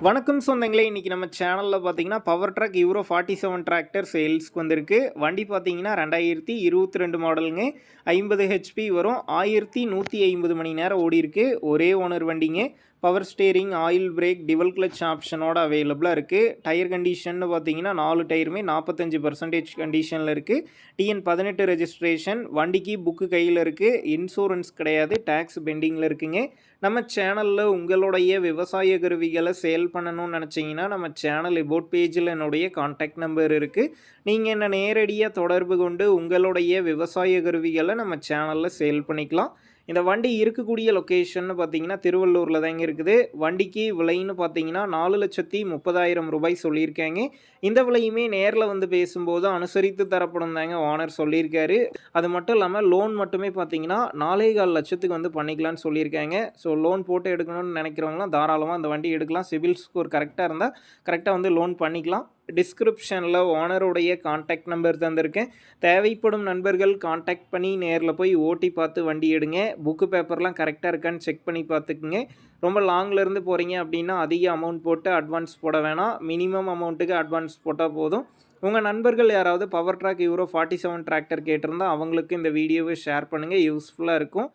வணக்கம் சொந்தங்களே, இன்றைக்கி நம்ம சேனலில் பார்த்தீங்கன்னா பவர் ட்ரக் யூரோ 47 டிராக்டர் சேல்ஸ்க்கு வந்திருக்கு. வண்டி பார்த்தீங்கன்னா 2022 மாடலுங்க. 50 ஹெச்பி வரும். 1150 மணி நேரம் ஓடிருக்கு. ஒரே ஓனர் வண்டிங்க. Power steering, oil brake, dual clutch ஆப்ஷனோட அவைலபிளாக இருக்குது. டயர் கண்டிஷன் பார்த்தீங்கன்னா 4 டயருமே 45% கண்டிஷனில் இருக்குது. TN 18 registration. வண்டிக்கு புக்கு கையில் இருக்குது. இன்சூரன்ஸ் கிடையாது. டேக்ஸ் பெண்டிங்கில் இருக்குங்க. நம்ம சேனலில் உங்களுடைய விவசாய கருவிகளை சேல் பண்ணணும்னு நினச்சிங்கன்னா நம்ம சேனல் எபோட் பேஜில் என்னுடைய கான்டாக்ட் நம்பர் இருக்குது. நீங்கள் என்ன நேரடியாக தொடர்பு கொண்டு உங்களுடைய விவசாய கருவிகளை நம்ம சேனலில் சேல் பண்ணிக்கலாம். இந்த வண்டி இருக்கக்கூடிய லொக்கேஷன் பார்த்தீங்கன்னா திருவள்ளூரில் தாங்க இருக்குது. வண்டிக்கு விலைன்னு பார்த்தீங்கன்னா 4,30,000 ரூபாய் சொல்லியிருக்காங்க. இந்த விலையுமே நேரில் வந்து பேசும்போது அனுசரித்து தரப்படும் தாங்க ஓனர் சொல்லியிருக்காரு. அது மட்டும் இல்லாமல் லோன் மட்டுமே பார்த்தீங்கன்னா 4,4 லட்சத்துக்கு வந்து பண்ணிக்கலான்னு சொல்லியிருக்காங்க. ஸோ லோன் போட்டு எடுக்கணும்னு நினைக்கிறவங்களாம் தாராளமாக அந்த வண்டி எடுக்கலாம். சிபில் ஸ்கோர் கரெக்டாக இருந்தால் கரெக்டாக வந்து லோன் பண்ணிக்கலாம். டிஸ்கிரிப்ஷனில் ஓனருடைய கான்டாக்ட் நம்பர் தந்திருக்கேன். தேவைப்படும் நண்பர்கள் கான்டாக்ட் பண்ணி நேரில் போய் ஓட்டி பார்த்து வண்டி எடுங்க. புக்கு பேப்பர்லாம் கரெக்டாக இருக்கான்னு செக் பண்ணி பார்த்துக்குங்க. ரொம்ப லாங்லேருந்து போகிறீங்க அப்படின்னா அதிக அமௌண்ட் போட்டு அட்வான்ஸ் போட வேணாம். மினிமம் அமௌண்ட்டுக்கு அட்வான்ஸ் போட்டால் போதும். உங்கள் நண்பர்கள் யாராவது பவர் ட்ராக் யூரோ 47 டிராக்டர் கேட்டிருந்தால் அவங்களுக்கு இந்த வீடியோவை ஷேர் பண்ணுங்கள். யூஸ்ஃபுல்லாக இருக்கும்.